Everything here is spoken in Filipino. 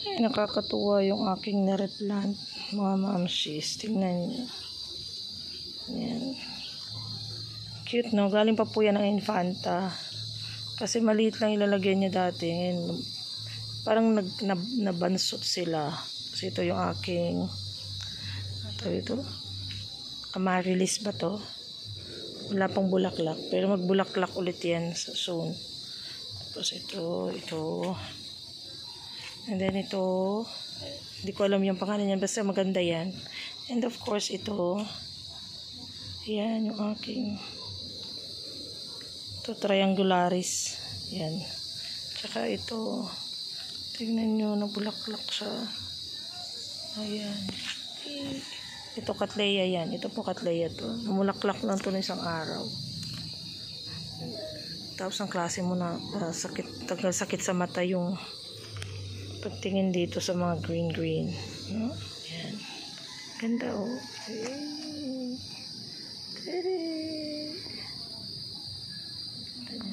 Ay, nakakatuwa yung aking na-replant, mga mamshis. Tingnan nyo. Yan. Cute, no? Galing pa po yan ng Infanta. Kasi maliit lang ilalagay niya dati. Ngayon, parang nabansot sila. Kasi ito yung aking ito. Amaryllis ba to? Wala pang bulaklak. Pero magbulaklak ulit yan soon. Tapos ito. And then ito. Hindi ko alam yung pangalan niyan. Basta maganda yan. And of course ito. Yan yung aking triangularis. Yan. Tsaka ito. Tingnan nyo, nabulaklak siya. Ayan. Ito Cattleya yan. Ito po Cattleya to. Namulaklak lang to ng isang araw. Tapos ang klase mo na sakit sa mata yung pagtingin dito sa mga green. No? Ayan. Ganda oh. Ayan.